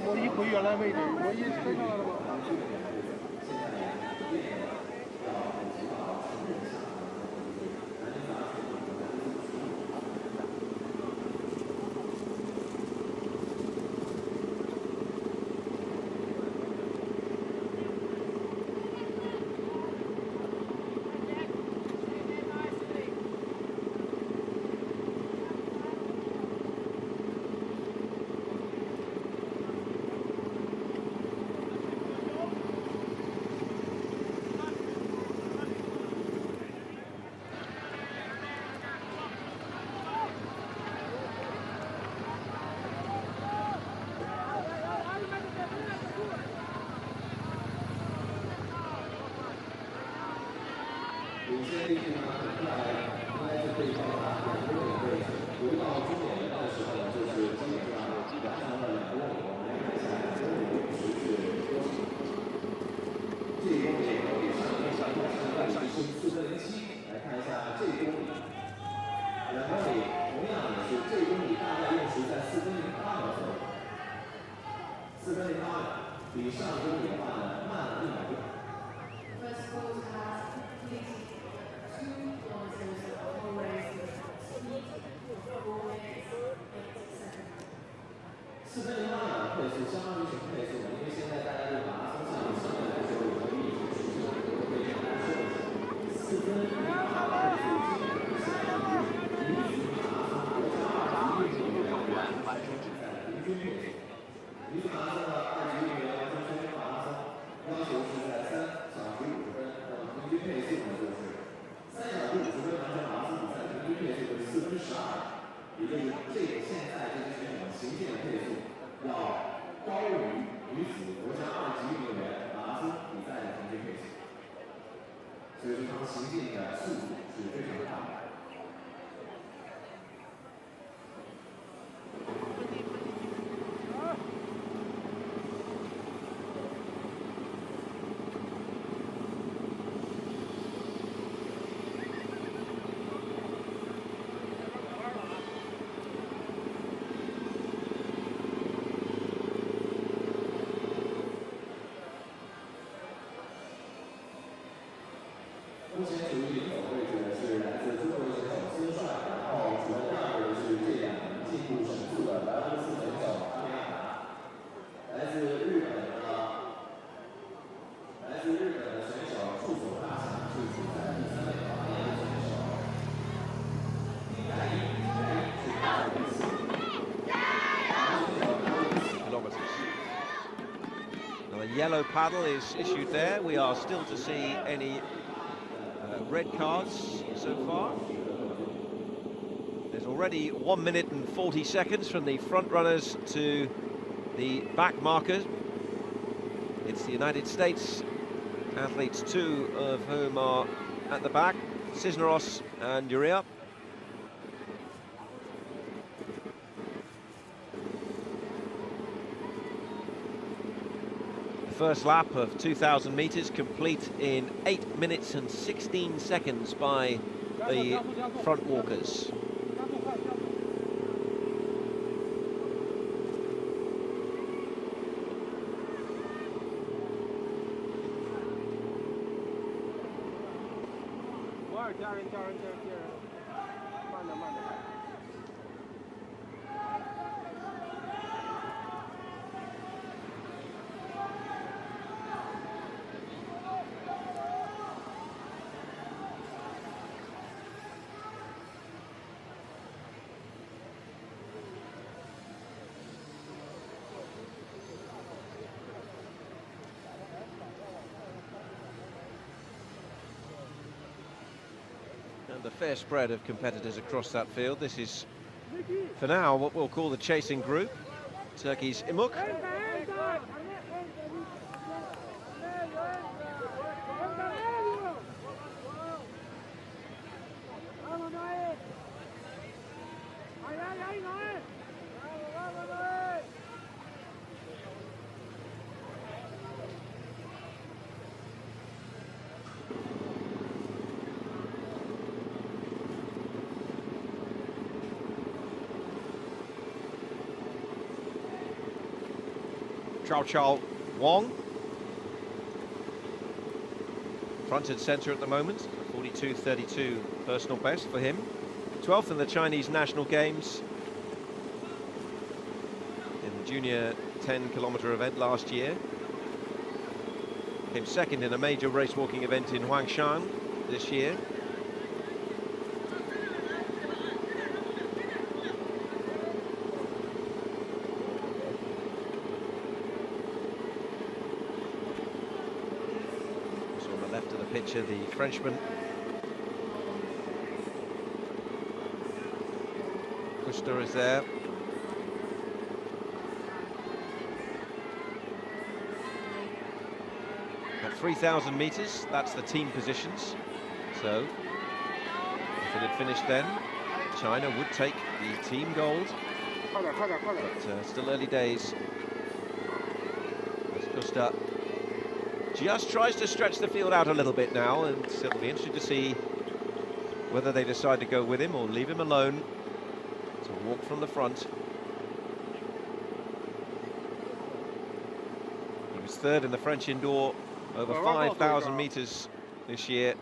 我一回原来位置，我一回上来了吧。目前处于领走位置的是来自中国选手孙帅，然后除了第二位是这两名进步神速的白俄罗斯选手阿米亚达，来自日本的选手触手大强是处在第三位，阿米亚的选手丁来一是第二位。Now a yellow paddle is issued there. We are still to see any red cards so far. There's already 1 minute and 40 seconds from the front runners to the back markers. It's the United States athletes, two of whom are at the back, Cisneros and Urea. first lap of 2,000 meters complete in 8 minutes and 16 seconds by the front walkers. And a fair spread of competitors across that field. This is, for now, what we'll call the chasing group. Turkey's Imuk. Chao Wong, front and centre at the moment, 42.32 personal best for him. 12th in the Chinese National Games in the junior 10-kilometre event last year. Came second in a major race walking event in Huangshan this year. Picture the Frenchman Custer is there. At 3,000 meters, that's the team positions. So if it had finished then, China would take the team gold. But still early days. As Custer just tries to stretch the field out a little bit now, and it'll be interesting to see whether they decide to go with him or leave him alone to walk from the front. He was third in the French indoor over 5,000 meters this year.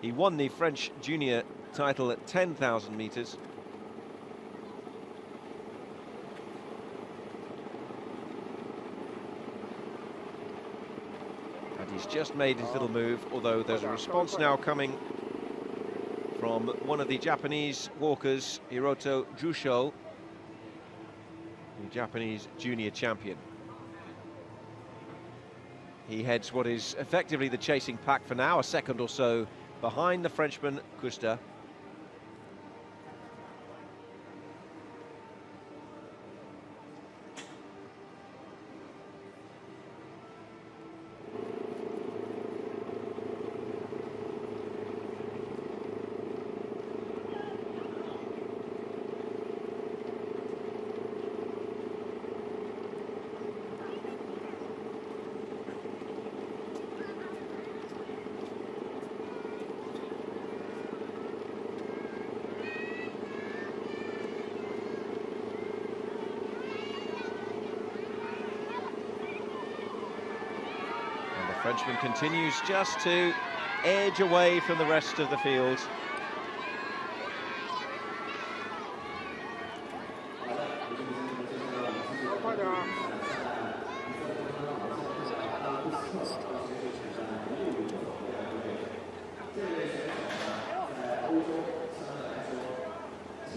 He won the French junior title at 10,000 meters. He's just made his little move, although there's a response now coming from one of the Japanese walkers, Hiroto Jusho, the Japanese junior champion. He heads what is effectively the chasing pack for now, a second or so behind the Frenchman Custer. Frenchman continues just to edge away from the rest of the field.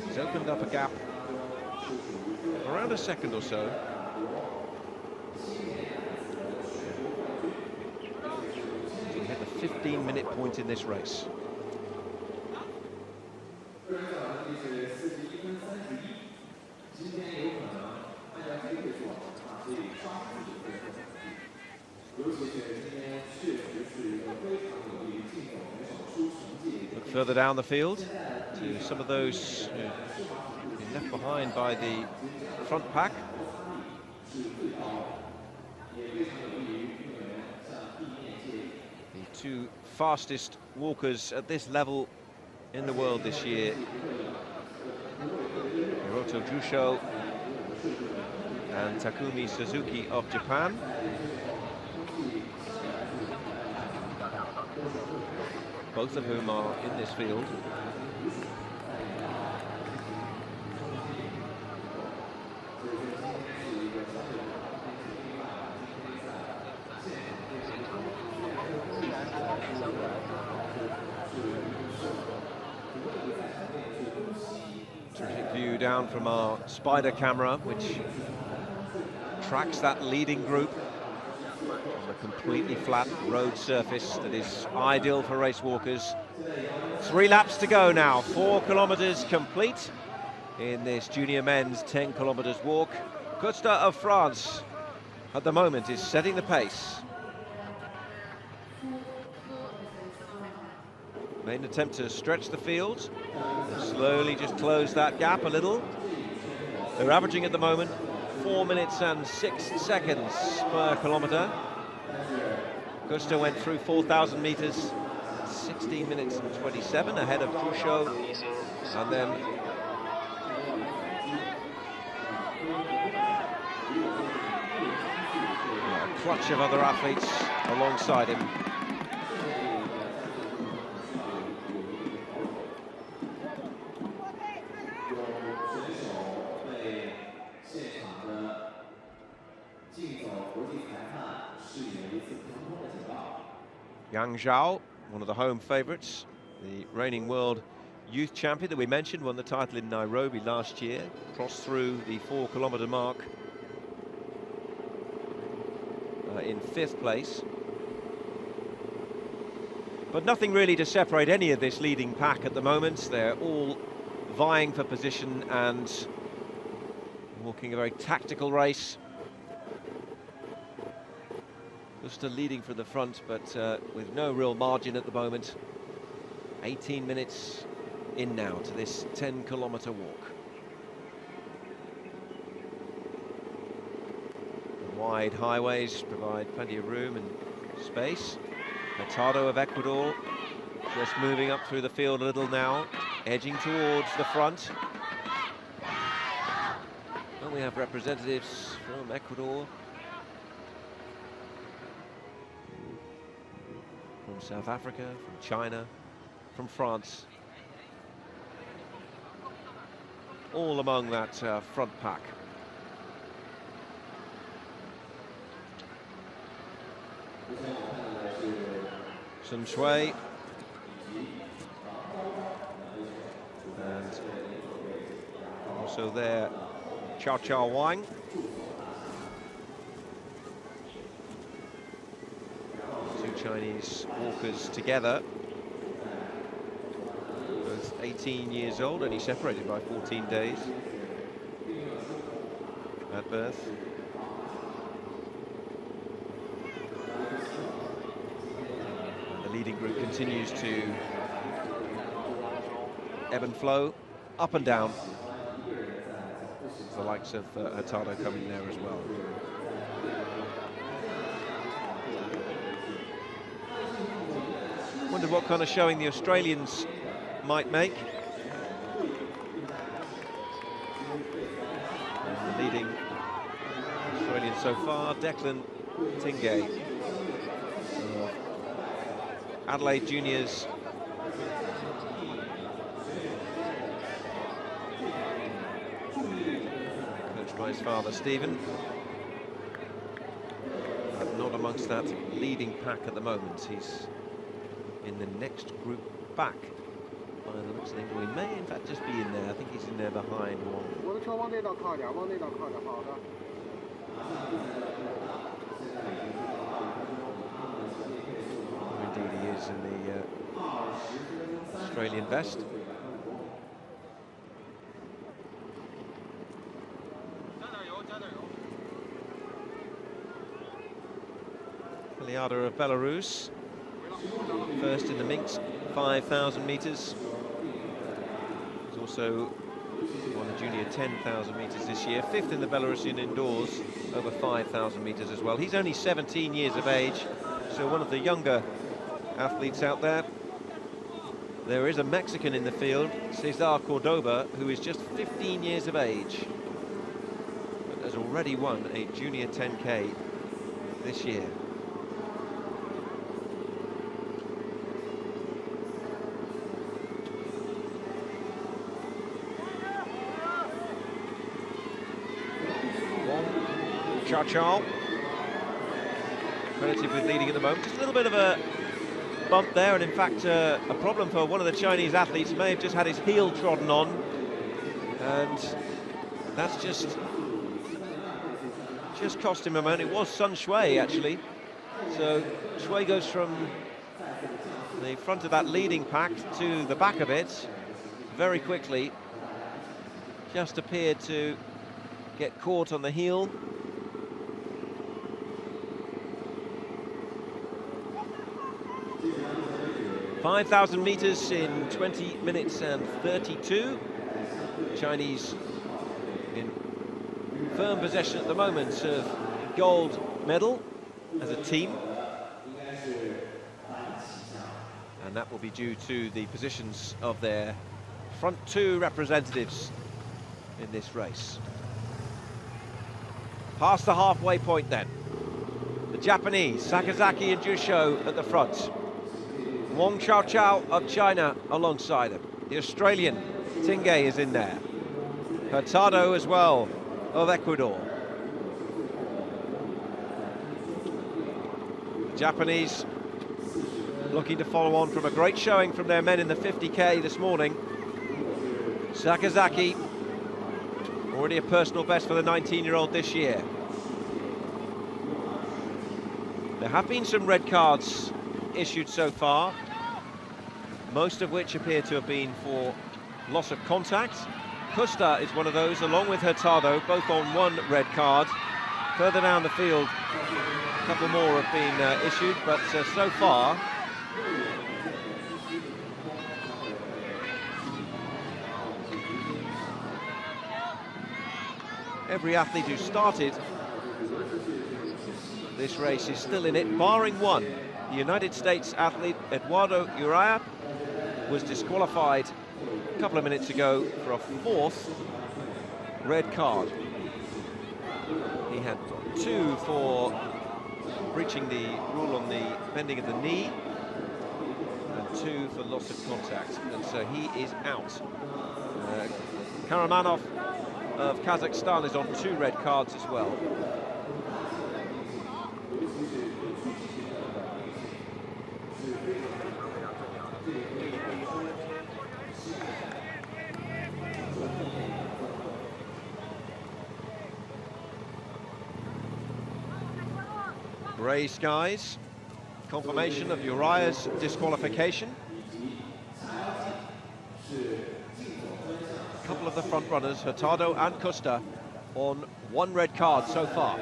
He's opened up a gap around a second or so. He had the 15-minute point in this race. Look further down the field to some of those been left behind by the front pack. two fastest walkers at this level in the world this year. Hiroto Jusho and Takumi Suzuki of Japan. Both of whom are in this field. Terrific view down from our spider camera, which tracks that leading group on a completely flat road surface that is ideal for race walkers. 3 laps to go now, 4 kilometers complete in this junior men's 10 kilometers walk. Costa of France at the moment is setting the pace. Made an attempt to stretch the field, slowly just close that gap a little. They're averaging at the moment 4 minutes and 6 seconds per kilometre. Costa went through 4,000 metres, 16 minutes and 27 ahead of Jusho, and then a clutch of other athletes alongside him. Yang Zhao, one of the home favourites, the reigning world youth champion that we mentioned, won the title in Nairobi last year, crossed through the 4 kilometre mark in 5th place. But nothing really to separate any of this leading pack at the moment. They're all vying for position and walking a very tactical race. Costa leading from the front, but with no real margin at the moment. 18 minutes in now to this 10 kilometre walk. The wide highways provide plenty of room and space. Hurtado of Ecuador just moving up through the field a little now, edging towards the front. And we have representatives from Ecuador, from South Africa, from China, from France, all among that front pack. Sun Shui and also there Chao Wang. Chinese walkers together, both 18 years old, only separated by 14 days at birth. And the leading group continues to ebb and flow, up and down. The likes of Hurtado coming there as well. Wonder what kind of showing the Australians might make. And the leading Australian so far, Declan Tingay. Adelaide Juniors. Coached by his father, Stephen. But not amongst that leading pack at the moment. He's in the next group back by the looks of things. We may in fact just be in there. I think he's in there behind one. Indeed he is in the Australian vest. Eliada of Belarus, first in the Minsk 5,000 metres. He's also won the junior 10,000 metres this year, 5th in the Belarusian indoors, over 5,000 metres as well. He's only 17 years of age, so one of the younger athletes out there. There is a Mexican in the field, Cesar Cordoba, who is just 15 years of age, but has already won a junior 10K this year. Taicang, credited with leading at the moment. Just a little bit of a bump there, and in fact a problem for one of the Chinese athletes. May have just had his heel trodden on, and that's just cost him a moment. It was Sun Shui, actually. So Shui goes from the front of that leading pack to the back of it very quickly. Just appeared to get caught on the heel. 5,000 meters in 20 minutes and 32. Chinese in firm possession at the moment of gold medal as a team. And that will be due to the positions of their front two representatives in this race. Past the halfway point then. The Japanese, Sakazaki and Jusho at the front. Wong Chao Chao of China alongside him. The Australian, Tingay, is in there. Hurtado as well, of Ecuador. The Japanese looking to follow on from a great showing from their men in the 50K this morning. Sakazaki, already a personal best for the 19-year-old this year. There have been some red cards issued so far, most of which appear to have been for loss of contact. Custa is one of those, along with Hurtado, both on one red card. Further down the field, a couple more have been issued, but so far every athlete who started this race is still in it, barring one. The United States athlete Eduardo Uriah was disqualified a couple of minutes ago for a fourth red card. He had 2 for breaching the rule on the bending of the knee and 2 for loss of contact, and so he is out. Karamanov of Kazakhstan is on 2 red cards as well. Grey skies, confirmation of Uriah's disqualification. A couple of the front runners, Hurtado and Custa, on 1 red card so far.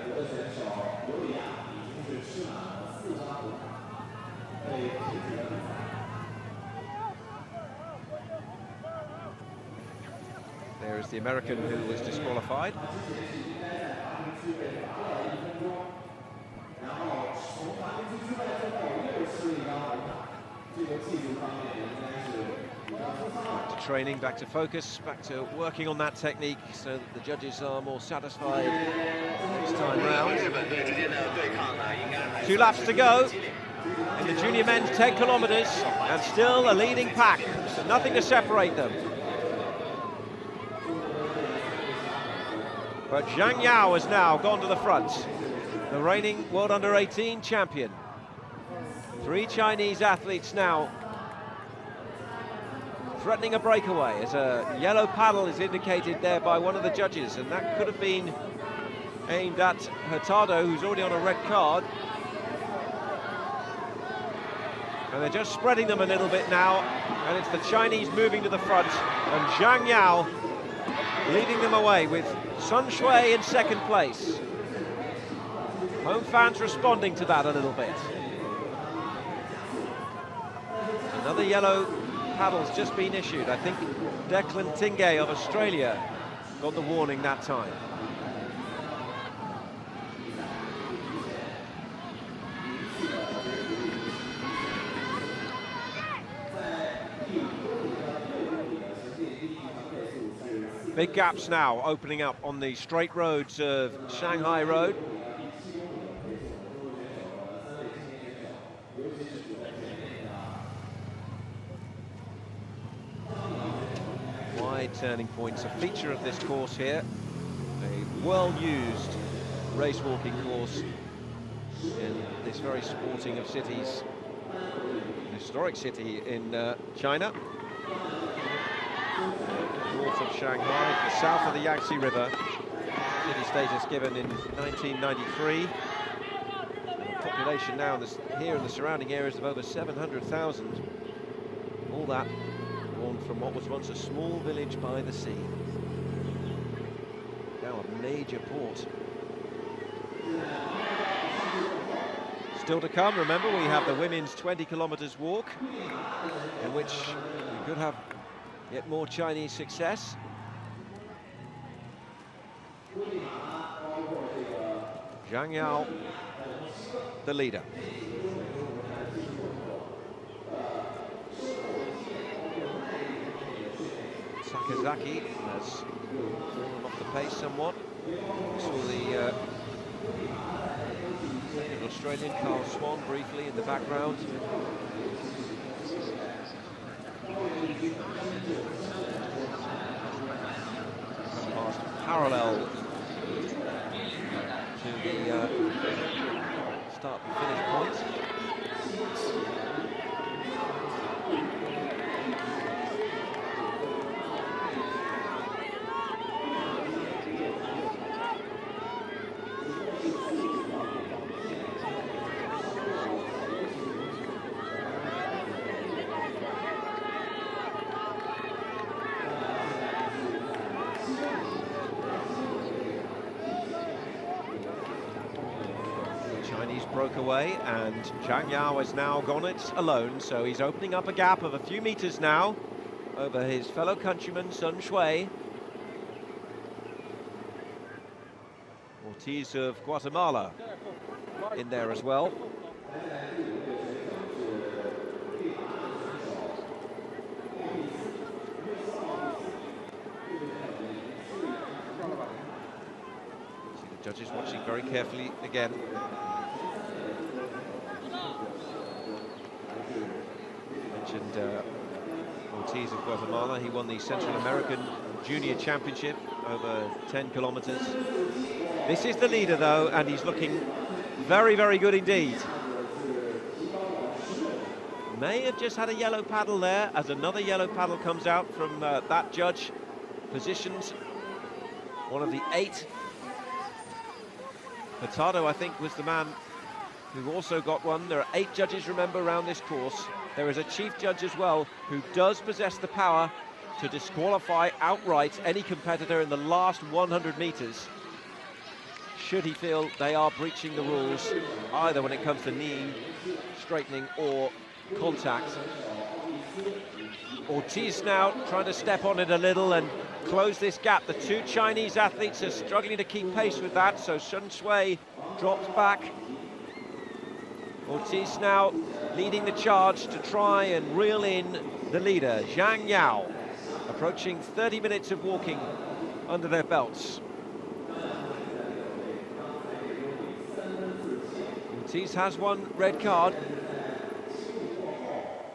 There is the American who was disqualified. Back to training, back to focus, back to working on that technique so that the judges are more satisfied next time round. 2 laps to go in the junior men's 10 kilometers, and still a leading pack, so nothing to separate them. But Zhang Yao has now gone to the front, the reigning World Under-18 champion. 3 Chinese athletes now threatening a breakaway, as a yellow paddle is indicated there by one of the judges, and that could have been aimed at Hurtado, who's already on a red card. And they're just spreading them a little bit now, and it's the Chinese moving to the front, and Zhang Yao leading them away with Sun Shui in second place. Home fans responding to that a little bit. Another yellow paddle's just been issued. I think Declan Tingay of Australia got the warning that time. Big gaps now opening up on the straight roads of Shanghai Road. Wide turning points, a feature of this course here. A well-used race walking course in this very sporting of cities, historic city in China. North of Shanghai, the south of the Yangtze River. City status given in 1993. Population now here in the surrounding areas of over 700,000. All that born from what was once a small village by the sea. Now a major port. Still to come, remember, we have the women's 20 kilometers walk, in which we could have yet more Chinese success. Zhang Yao, the leader. Sakazaki has fallen off the pace somewhat. We saw the second Australian, Carl Swan, briefly in the background. Past parallel to the start and finish points. Broke away, and Zhang Yao has now gone it alone, so he's opening up a gap of a few meters now over his fellow countryman Sun Shui. Ortiz of Guatemala in there as well. See the judges watching very carefully again. Mentioned Ortiz of Guatemala. He won the Central American Junior Championship over 10 kilometers. This is the leader, though, and he's looking very, very good indeed. May have just had a yellow paddle there, as another yellow paddle comes out from that judge. Positioned one of the 8. Hurtado, I think, was the man who also got one. There are 8 judges, remember, around this course. There is a chief judge as well who does possess the power to disqualify outright any competitor in the last 100 meters, should he feel they are breaching the rules, either when it comes to knee straightening or contact. Ortiz now trying to step on it a little and close this gap. The 2 Chinese athletes are struggling to keep pace with that, so Sun Shui drops back. Ortiz now leading the charge to try and reel in the leader, Zhang Yao, approaching 30 minutes of walking under their belts. Ortiz has one red card.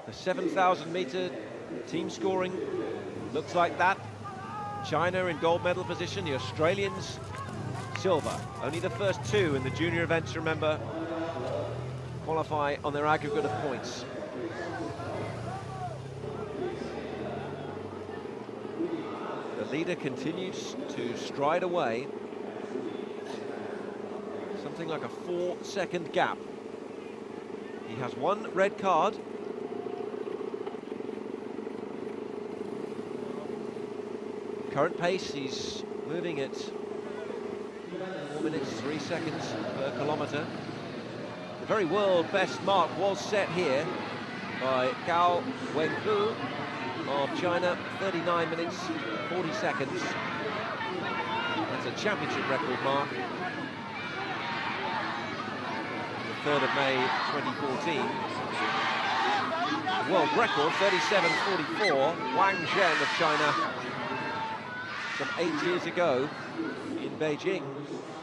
The 7,000 meter team scoring looks like that. China in gold medal position, the Australians silver. Only the first 2 in the junior events, remember, qualify on their aggregate of points. The leader continues to stride away. Something like a 4-second gap. He has one red card. Current pace, he's moving at 4 minutes, 3 seconds per kilometre. The very world best mark was set here by Gao Wenfu of China, 39 minutes, 40 seconds. That's a championship record mark. The 3rd of May, 2014. World record, 37.44. Wang Zhen of China, some 8 years ago in Beijing,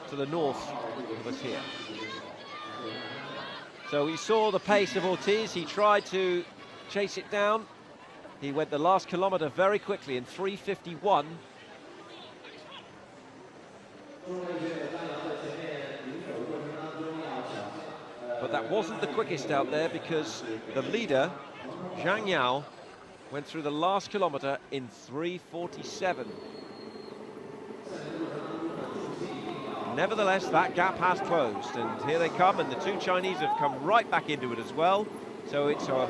to the north of us here. So we saw the pace of Ortiz. He tried to chase it down. He went the last kilometre very quickly in 3:51. But that wasn't the quickest out there, because the leader, Zhang Yao, went through the last kilometre in 3:47. Nevertheless, that gap has closed, and here they come, and the two Chinese have come right back into it as well. So it's a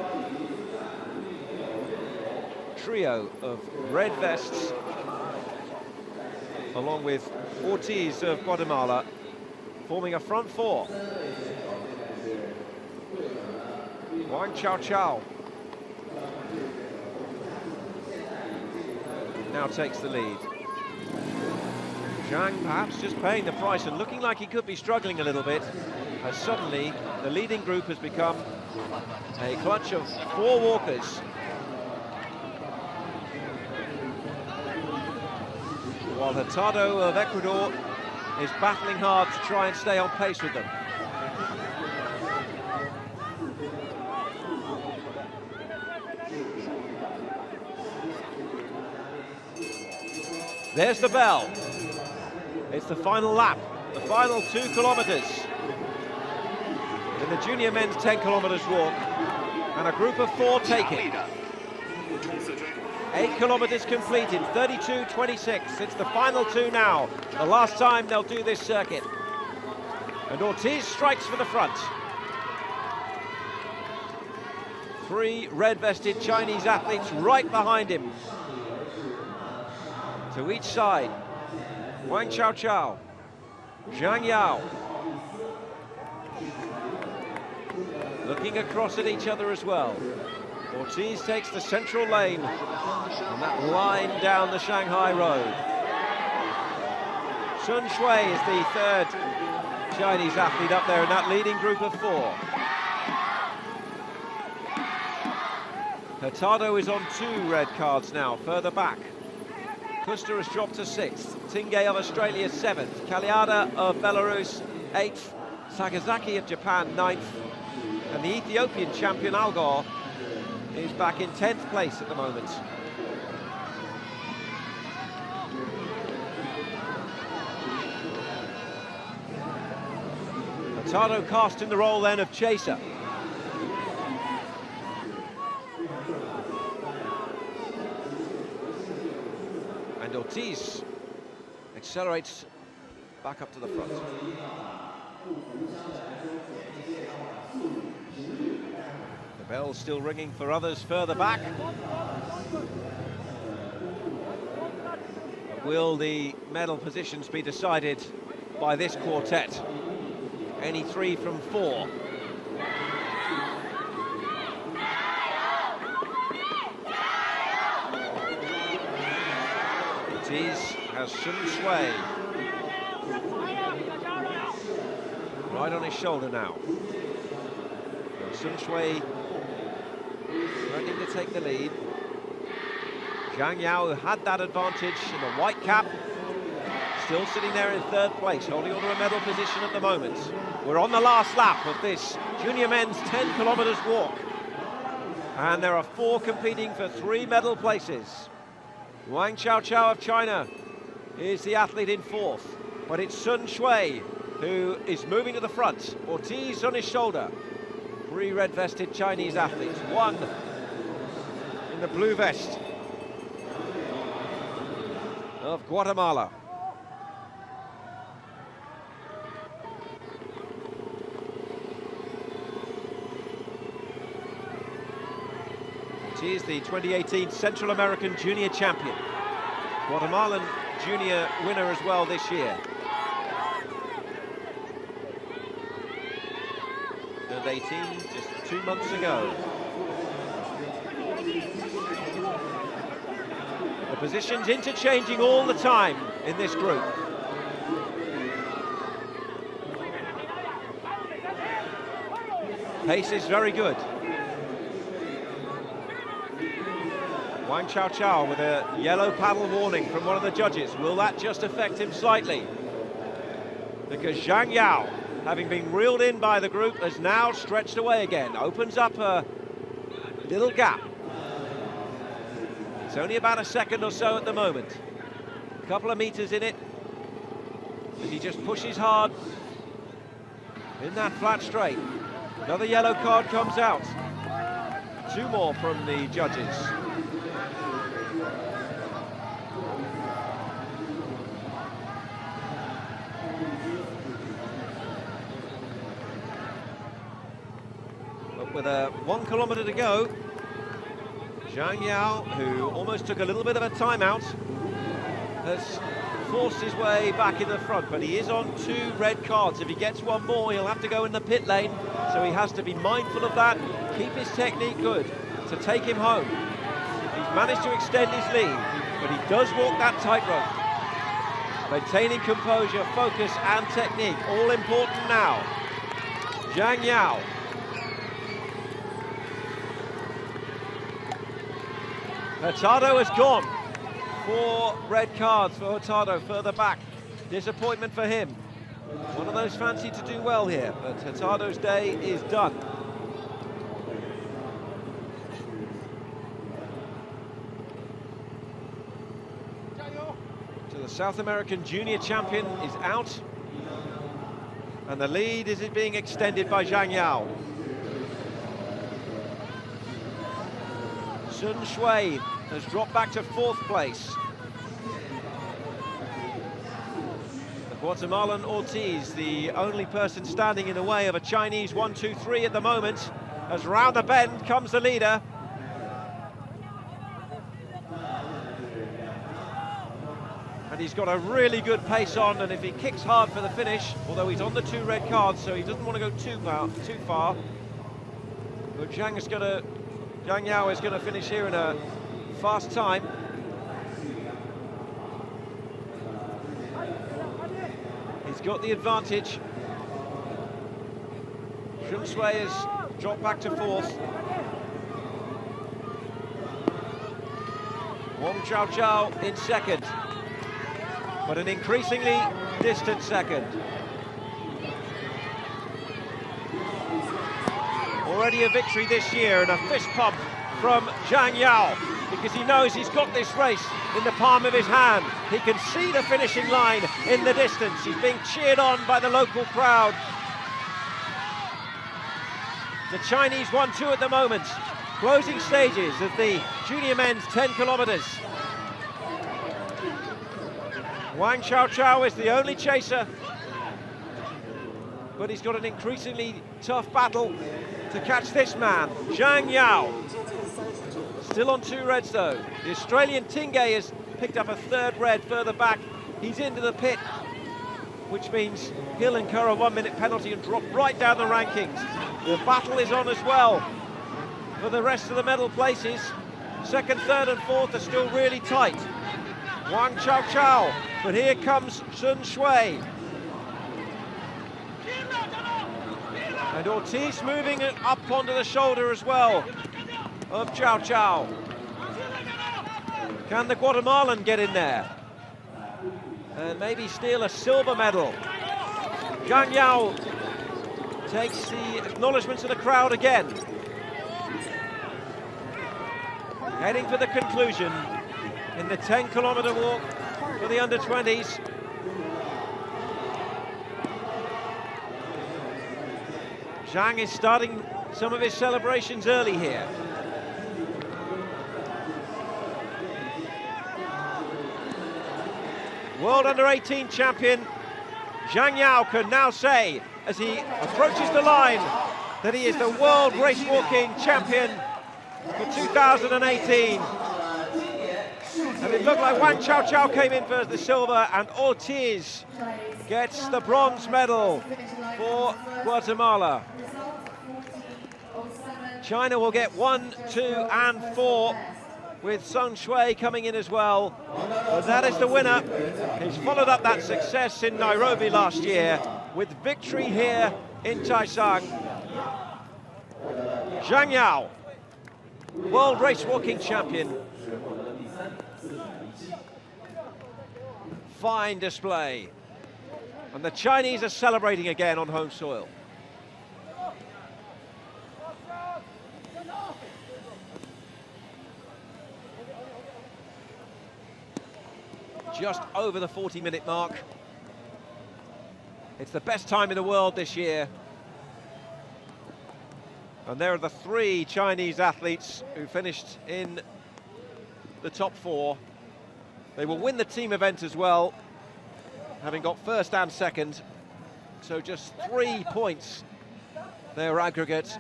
trio of red vests, along with Ortiz of Guatemala, forming a front four. Wang Chao now takes the lead. Zhang perhaps just paying the price and looking like he could be struggling a little bit, as suddenly the leading group has become a clutch of 4 walkers. While Hurtado of Ecuador is battling hard to try and stay on pace with them. There's the bell. It's the final lap, the final 2 kilometres in the junior men's 10 kilometres walk, and a group of 4 take it. 8 kilometres complete in 32:26. It's the final 2 now, the last time they'll do this circuit. And Ortiz strikes for the front. 3 red-vested Chinese athletes right behind him. To each side, Wang Chao, Zhang Yao. Looking across at each other as well. Ortiz takes the central lane on that line down the Shanghai road. Sun Shui is the 3rd Chinese athlete up there in that leading group of 4. Hurtado is on 2 red cards now, further back. Kuster has dropped to 6th, Tingay of Australia 7th, Kaliada of Belarus 8th, Sakazaki of Japan 9th, and the Ethiopian champion Algor is back in 10th place at the moment. Hurtado cast in the role then of chaser. And Ortiz accelerates back up to the front. The bell's still ringing for others further back. But will the medal positions be decided by this quartet? Any 3 from 4. Ortiz has Sun Shui right on his shoulder now. Sun Shui threatening to take the lead. Zhang Yao, who had that advantage in the white cap, still sitting there in 3rd place, holding on to a medal position at the moment. We're on the last lap of this junior men's 10 kilometres walk, and there are 4 competing for 3 medal places. Wang Chao of China is the athlete in 4th, but it's Sun Shui who is moving to the front. Ortiz on his shoulder. 3 red-vested Chinese athletes, 1 in the blue vest of Guatemala. She is the 2018 Central American Junior Champion. Guatemalan Junior winner as well this year. Turned 18 just 2 months ago. The positions interchanging all the time in this group. Pace is very good. Wang Chao with a yellow paddle warning from one of the judges. Will that just affect him slightly? Because Zhang Yao, having been reeled in by the group, has now stretched away again. Opens up a little gap. It's only about a second or so at the moment. A couple of meters in it. As he just pushes hard in that flat straight. Another yellow card comes out. 2 more from the judges. But with 1 kilometer to go, Zhang Yao, who almost took a little bit of a timeout, has forced his way back in the front, but he is on 2 red cards. If he gets 1 more, he'll have to go in the pit lane, so he has to be mindful of that, keep his technique good to take him home. He's managed to extend his lead, but he does walk that tightrope. Maintaining composure, focus and technique, all important now. Zhang Yao. Hurtado has gone. 4 red cards for Hurtado further back. Disappointment for him. One of those fancied to do well here, but Hurtado's day is done. So the South American junior champion is out, and the lead is being extended by Zhang Yao. Sun Shui has dropped back to 4th place. The Guatemalan Ortiz, the only person standing in the way of a Chinese 1-2-3 at the moment, as round the bend comes the leader. And he's got a really good pace on, and if he kicks hard for the finish, although he's on the 2 red cards, so he doesn't want to go too far. But Zhang Yao is going to finish here in a fast time. He's got the advantage. Sun Shui has dropped back to 4th. Wang Chao in 2nd, but an increasingly distant 2nd. Already a victory this year, and a fist pump from Zhang Yao, because he knows he's got this race in the palm of his hand. He can see the finishing line in the distance. He's being cheered on by the local crowd. The Chinese 1-2 at the moment. Closing stages of the junior men's 10 kilometers. Wang Chao is the only chaser, but he's got an increasingly tough battle to catch this man, Zhang Yao. Still on 2 reds though. The Australian Tingay has picked up a 3rd red further back. He's into the pit, which means he'll incur a 1-minute penalty and drop right down the rankings. The battle is on as well for the rest of the medal places. 2nd, 3rd and 4th are still really tight. Wang Chao, but here comes Sun Shui. And Ortiz moving it up onto the shoulder as well of Chao. Can the Guatemalan get in there and maybe steal a silver medal? Zhang Yao takes the acknowledgements of the crowd again. Heading for the conclusion in the 10-kilometer walk for the under-20s. Zhang is starting some of his celebrations early here. World Under-18 champion Zhang Yao can now say, as he approaches the line, that he is the world race walking champion for 2018. And it looked like Wang Chao came in for the silver, and Ortiz gets the bronze medal for Guatemala. China will get 1, 2 and 4, with Sun Shui coming in as well. But that is the winner. He's followed up that success in Nairobi last year with victory here in Taicang. Zhang Yao, world race walking champion fine display. And the Chinese are celebrating again on home soil. Just over the 40-minute mark. It's the best time in the world this year. And there are the 3 Chinese athletes who finished in the top 4. They will win the team event as well, having got first and second. So just 3 points, their aggregate.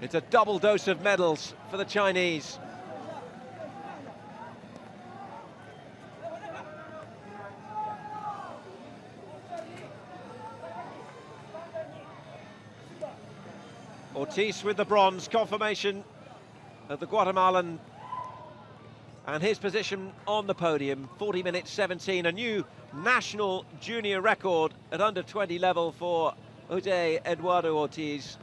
It's a double dose of medals for the Chinese. Ortiz with the bronze, confirmation of the Guatemalan and his position on the podium. 40 minutes 17, a new national junior record at under 20 level for Jose Eduardo Ortiz.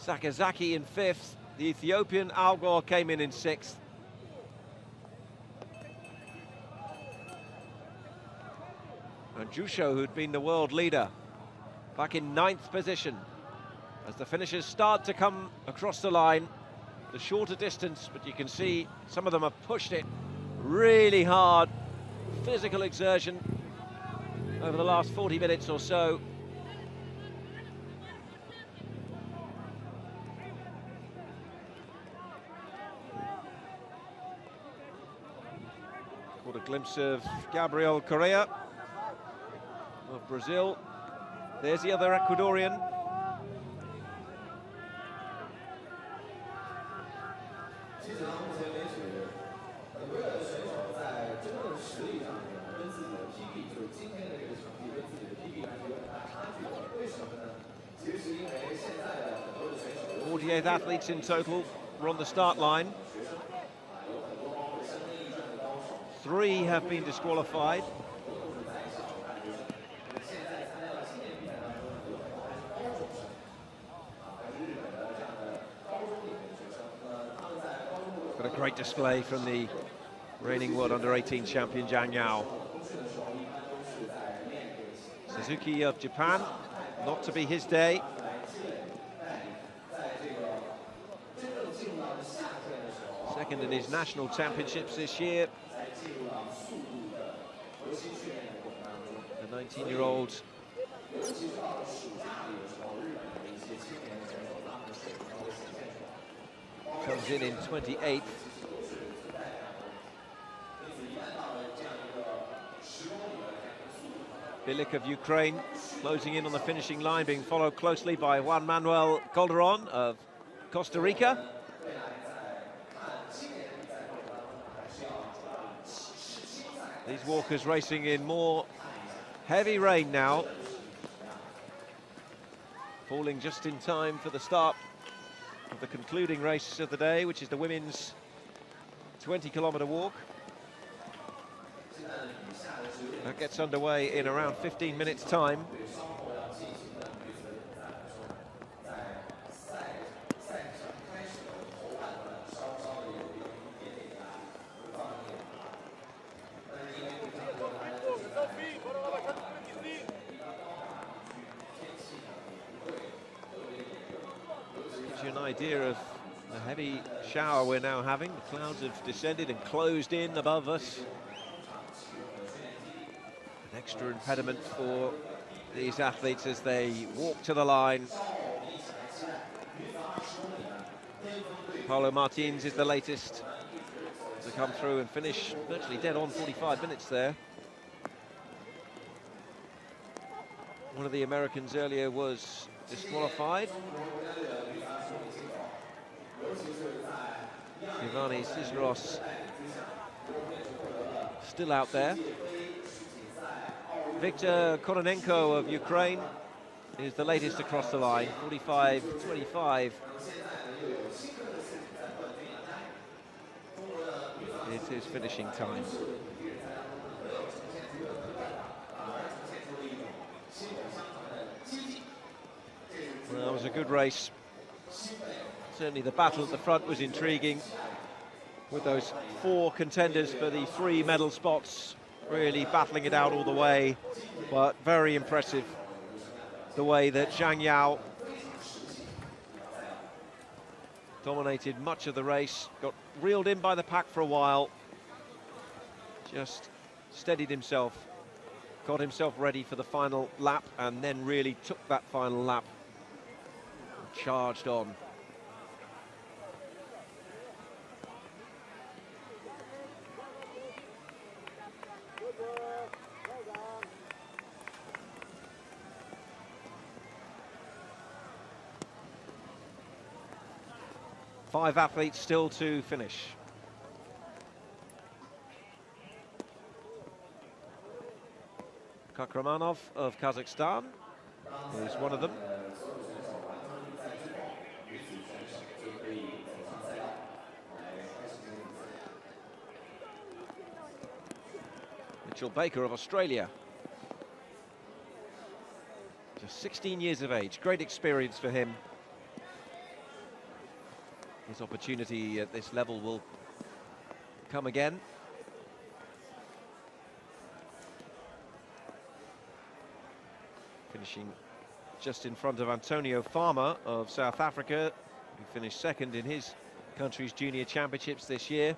Sakazaki in 5th, the Ethiopian Algor came in 6th. And Jusho, who'd been the world leader, back in 9th position. As the finishers start to come across the line, the shorter distance, but you can see some of them have pushed it really hard. Physical exertion over the last 40 minutes or so. Caught a glimpse of Gabriel Correa of Brazil. There's the other Ecuadorian. Athletes in total were on the start line. 3 have been disqualified. But a great display from the reigning world under-18 champion Zhang Yao. Suzuki of Japan, not to be his day. Second in his national championships this year. The 19-year-old comes in 28th. Bilik of Ukraine closing in on the finishing line, being followed closely by Juan Manuel Calderon of Costa Rica. These walkers racing in more heavy rain now. Falling just in time for the start of the concluding race of the day, which is the women's 20-kilometre walk. That gets underway in around 15 minutes' time. Gives you an idea of the heavy shower we're now having. The clouds have descended and closed in above us. An extra impediment for these athletes as they walk to the line. Paulo Martins is the latest to come through and finish virtually dead on 45 minutes there. One of the Americans earlier was disqualified. Giovanni Cisneros still out there. Viktor Kononenko of Ukraine is the latest across the line, 45-25. It's his finishing time. Well, it was a good race. Certainly the battle at the front was intriguing. with those 4 contenders for the 3 medal spots, really battling it out all the way, but very impressive the way that Zhang Yao dominated much of the race, got reeled in by the pack for a while, just steadied himself, got himself ready for the final lap, and then really took that final lap and charged on. Five athletes still to finish. Kakramanov of Kazakhstan is one of them. Mitchell Baker of Australia. Just 16 years of age, great experience for him. His opportunity at this level will come again. Finishing just in front of Antonio Farmer of South Africa, who finished second in his country's junior championships this year.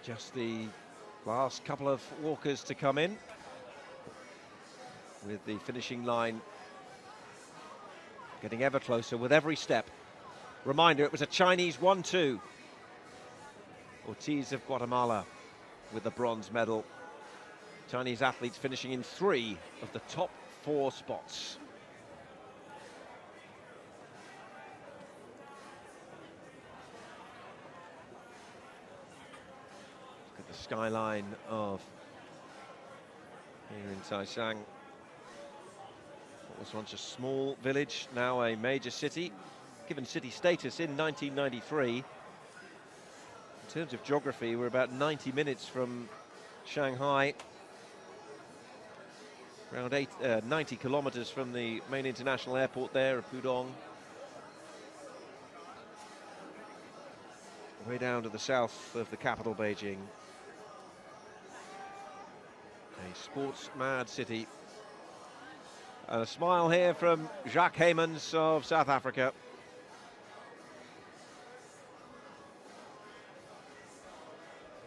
Just the last couple of walkers to come in, with the finishing line getting ever closer with every step. Reminder, it was a Chinese 1-2. Ortiz of Guatemala with the bronze medal. Chinese athletes finishing in 3 of the top 4 spots. The skyline of here in Taicang. What was once a small village, now a major city, given city status in 1993. In terms of geography, we're about 90 minutes from Shanghai, around 90 kilometers from the main international airport there of Pudong. Way down to the south of the capital, Beijing. A sports-mad city. And a smile here from Jacques Heymans of South Africa.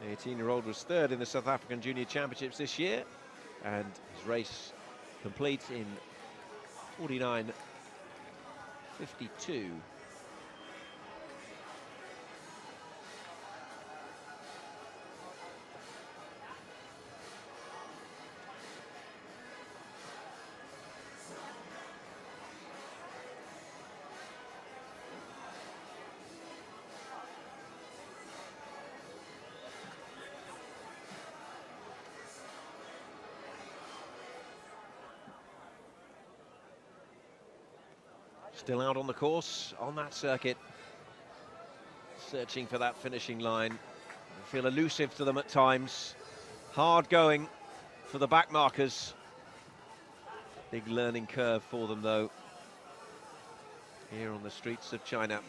The 18-year-old was third in the South African Junior Championships this year, and his race complete in 49.52. Still out on the course, on that circuit, searching for that finishing line. They feel elusive to them at times. Hard going for the back markers. Big learning curve for them, though, here on the streets of China.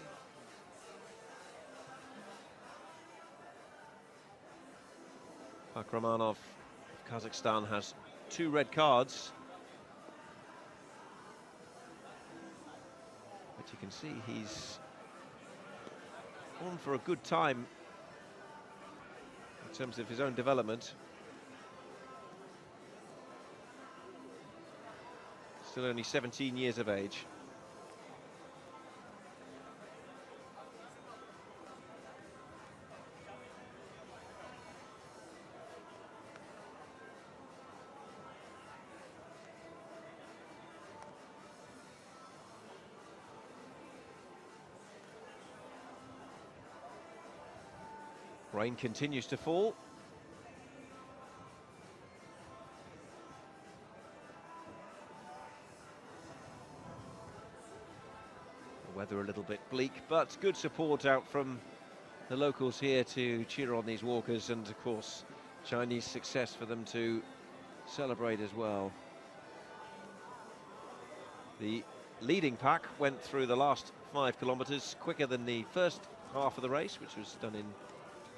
Kakramanov of Kazakhstan has 2 red cards. But you can see he's on for a good time in terms of his own development. Still only 17 years of age. Rain continues to fall. The weather a little bit bleak, but good support out from the locals here to cheer on these walkers, and of course Chinese success for them to celebrate as well. The leading pack went through the last 5 kilometers quicker than the first half of the race, which was done in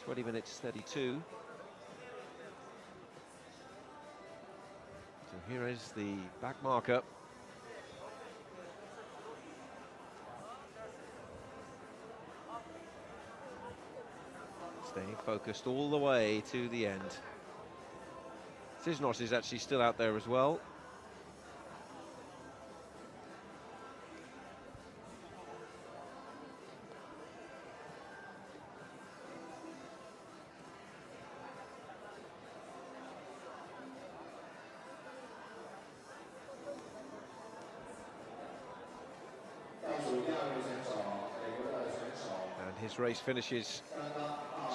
20 minutes 32. So here is the back marker. Staying focused all the way to the end. Cisnos is actually still out there as well. And his race finishes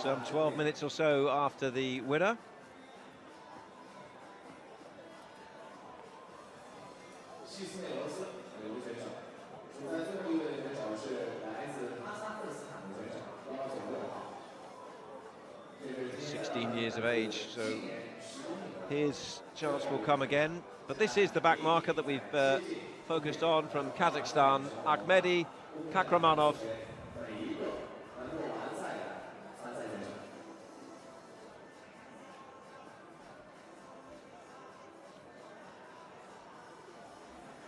some 12 minutes or so after the winner. Years of age, so his chance will come again. But this is the back marker that we've focused on from Kazakhstan. Akhmedi, Kakramanov.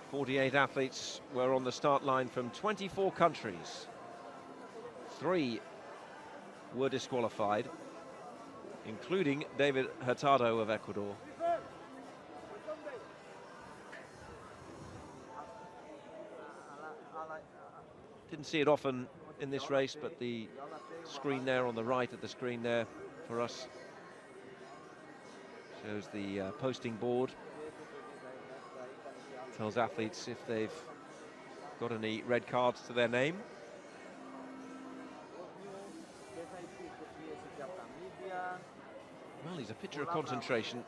"48 athletes were on the start line from 24 countries. 3 were disqualified, including David Hurtado of Ecuador. Didn't see it often in this race, but the screen there on the right of the screen there for us shows the posting board. Tells athletes if they've got any red cards to their name. Well, he's a picture of concentration.